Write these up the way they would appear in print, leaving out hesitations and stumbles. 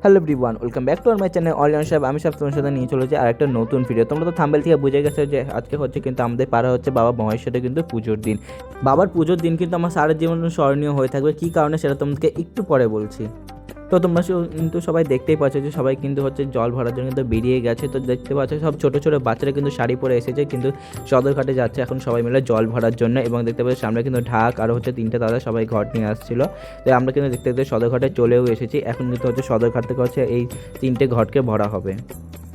Hello everyone, welcome back to our my channel অল সাহেব। আমি সব তোমার সাথে নিয়ে চলেছি আর একটা নতুন ভিডিও। তোমরা তো থাম্বনেল থেকে বুঝে গেছো যে আজকে হচ্ছে কিন্তু আমাদের পাড়া হচ্ছে বাবা মহেশ্বরে কিন্তু পুজোর দিন। বাবার পুজোর দিন কিন্তু আমার সারা জীবন স্মরণীয় হয়ে থাকবে। কী কারণে সেটা তোমাদেরকে একটু পরে বলছি। তো তোমরা কিন্তু সবাই দেখতেই পাচ্ছ যে সবাই কিন্তু হচ্ছে জল ভরার জন্য কিন্তু বেরিয়ে গেছে। তো দেখতে পাচ্ছ সব ছোটো ছোটো বাচ্চারা কিন্তু শাড়ি পরে এসেছে, কিন্তু সদরঘাটে যাচ্ছে এখন সবাই মিলে জল ভরার জন্য। এবং দেখতে পাচ্ছি সামনে কিন্তু ঢাক আর হচ্ছে তিনটে দাদা সবাই ঘট নিয়ে আসছিল। তো আমরা কিন্তু দেখতে দেখতে সদরঘাটে চলেও এসেছি। এখন কিন্তু হচ্ছে সদরঘাট থেকে হচ্ছে এই তিনটে ঘটকে ভরা হবে।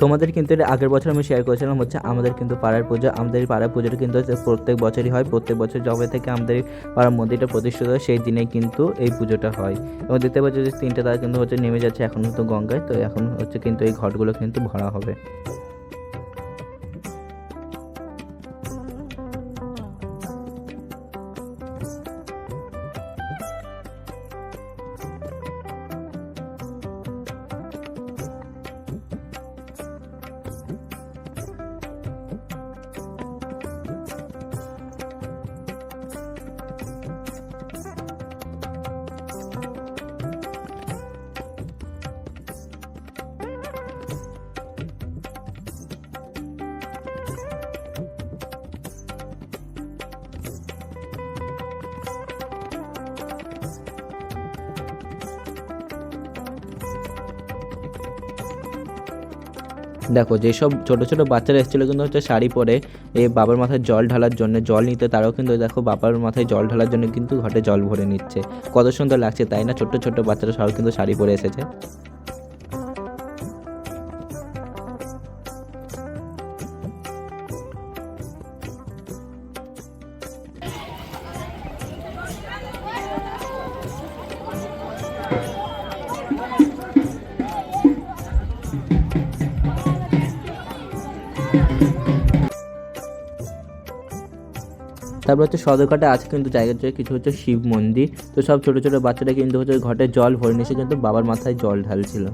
তোমাদের কিন্তু এটা আগের বছর আমি শেয়ার করেছিলাম হচ্ছে আমাদের কিন্তু পাড়ার পুজো। আমাদের পাড়ার পুজোটা কিন্তু হচ্ছে প্রত্যেক বছরই হয়। প্রত্যেক বছর যবে থেকে আমাদের পাড়ার মন্দিরটা প্রতিষ্ঠিত হয় সেই দিনে কিন্তু এই পুজোটা হয়। এবং দেখতে পাচ্ছি যে তিনটে তারা কিন্তু হচ্ছে নেমে যাচ্ছে এখন তো গঙ্গায়। তো এখন হচ্ছে কিন্তু এই ঘটগুলো কিন্তু ভরা হবে। দেখো যেসব ছোটো ছোটো বাচ্চারা এসেছিলো কিন্তু হচ্ছে শাড়ি পরে এই বাবার মাথায় জল ঢালার জন্য, জল নিতে, তারাও কিন্তু দেখো বাবার মাথায় জল ঢালার জন্য কিন্তু ঘটে জল ভরে নিচ্ছে। কত সুন্দর লাগছে তাই না? ছোট্ট ছোট্ট বাচ্চারা সবাই কিন্তু শাড়ি পরে এসেছে। তারপর হচ্ছে সদরঘাটে আছে কিন্তু জায়গার জায়গায় কিছু হচ্ছে শিব মন্দির। তো সব ছোটো ছোটো বাচ্চারা কিন্তু হচ্ছে ঘটে জল ভরে নিয়েছে, কিন্তু বাবার মাথায় জল ঢালছিল।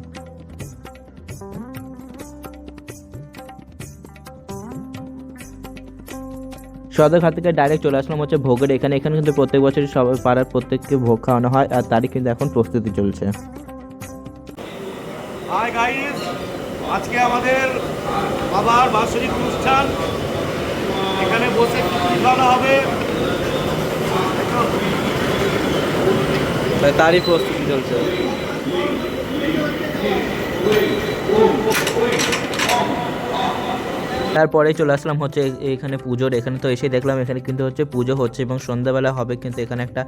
সদরঘাট থেকে ডাইরেক্ট চলে আসলাম হচ্ছে ভোগের এখানে। এখানে কিন্তু প্রত্যেক বছরই সবাই পাড়ার প্রত্যেককে ভোগ খাওয়ানো হয়, আর তারই কিন্তু এখন প্রস্তুতি চলছে। হাই গাইস, আজকে আমাদের বাবার বাৎসরিক অনুষ্ঠান। এখানে বসে খাওয়ানো হবে, তারই প্রস্তুতি চলছে। তারপরে চলে আসলাম হচ্ছে এখানে পুজোর এখানে। তো এসে দেখলাম এখানে কিন্তু হচ্ছে পুজো হচ্ছে এবং সন্ধ্যাবেলা হবে কিন্তু এখানে একটা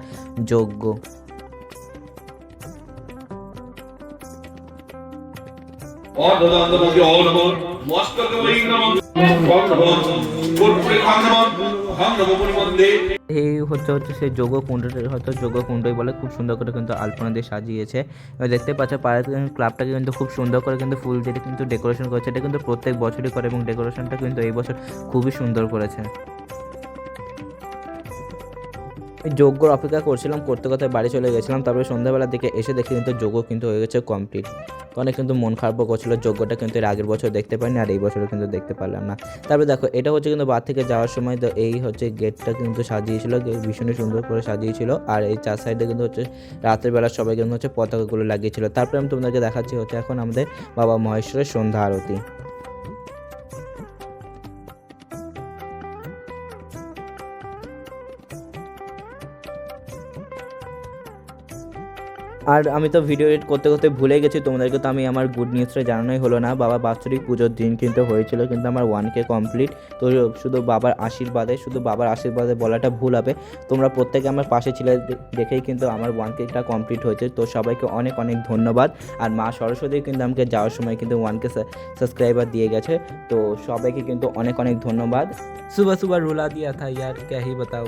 যজ্ঞ। এই হচ্ছে সেই যোগ কুণ্ডটা, হয়তো যোগ কুণ্ডই বলে। খুব সুন্দর করে কিন্তু আলপনা দিয়ে সাজিয়েছে। এবার দেখতে পাচ্ছ পাড়াতে ক্লাবটাকে কিন্তু খুব সুন্দর করে কিন্তু ফুল দিয়ে কিন্তু ডেকোরেশন করেছে। এটা কিন্তু প্রত্যেক বছরই করে এবং ডেকোরেশনটা কিন্তু এই বছর খুবই সুন্দর করেছে। যজ্ঞর অপেক্ষা করছিলাম, করতে করতে বাড়ি চলে গেছিলাম। তারপরে সন্ধ্যাবেলার দিকে এসে দেখি কিন্তু যজ্ঞ কিন্তু হয়ে গেছে কমপ্লিট। তো অনেক কিন্তু মন খারাপও করছিল, যজ্ঞটা কিন্তু এর আগের বছর দেখতে পাইনি আর এই বছরও কিন্তু দেখতে পারলাম না। তারপরে দেখো এটা হচ্ছে কিন্তু বাদ থেকে যাওয়ার সময় তো এই হচ্ছে গেটটা কিন্তু সাজিয়েছিল, ভীষণই সুন্দর করে সাজিয়েছিল। আর এই চার সাইডে কিন্তু হচ্ছে রাতের বেলা সবাই কিন্তু হচ্ছে পতাকাগুলো লাগিয়েছিল। তারপরে আমি তোমাদেরকে দেখাচ্ছি হচ্ছে এখন আমাদের বাবা মহেশ্বরের সন্ধ্যা আরতি। আর আমি তো ভিডিও এডিট করতে করতে ভুলে গেছি, তোমাদেরকে তো আমি আমার গুড নিউজটা জানানোই হলো না। বাবা বাৎসরিক পুজোর দিন কিন্তু হয়েছিল কিন্তু আমার 1K কমপ্লিট। তো শুধু বাবার আশীর্বাদে বলাটা ভুল হবে। তোমরা প্রত্যেকে আমার পাশে ছিলে দেখেই কিন্তু আমার 1Kটা কমপ্লিট হয়েছে। তো সবাইকে অনেক অনেক ধন্যবাদ। আর মা সরস্বতী কিন্তু আমাকে যাওয়ার সময় কিন্তু 1K সাবস্ক্রাইবার দিয়ে গেছে। তো সবাইকে কিন্তু অনেক অনেক ধন্যবাদ। সুবহ সুবহ রুলা দিয়া থা ইয়ার, ক্যা হি বাতাউ।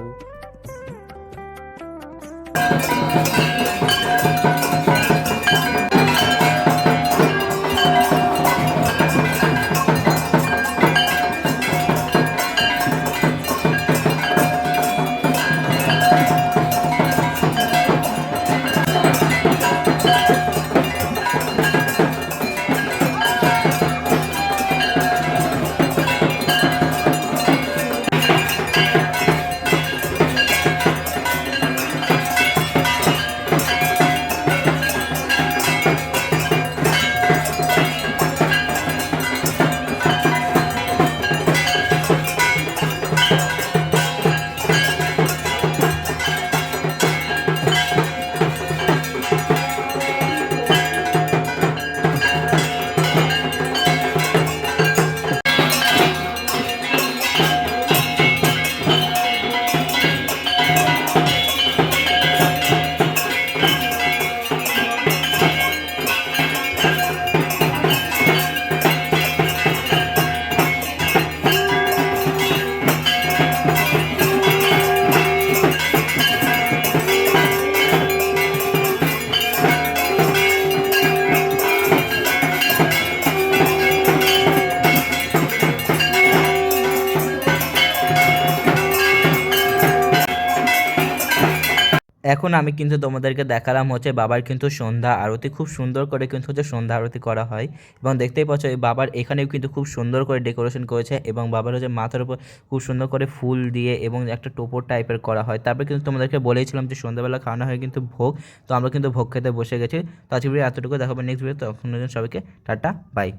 এখন আমি কিন্তু তোমাদেরকে দেখালাম হচ্ছে বাবার কিন্তু সন্ধ্যা আরতি, খুব সুন্দর করে কিন্তু হচ্ছে সন্ধ্যা আরতি করা হয় এবং দেখতেই পাচ্ছ এই বাবার এখানেও কিন্তু খুব সুন্দর করে ডেকোরেশন করেছে এবং বাবার হচ্ছে মাথার উপর খুব সুন্দর করে ফুল দিয়ে এবং একটা টোপর টাইপের করা হয়। তারপর কিন্তু তোমাদেরকে বলেইছিলাম যে সন্ধ্যাবেলা খাওয়ানো হয় কিন্তু ভোগ, তো আমরা কিন্তু ভোগ খেতে বসে গেছি। তো আজকে ভিডিও এতটুকু, দেখাবো নেক্সট ভিডিও, তখন সবাইকে টাটা বাই।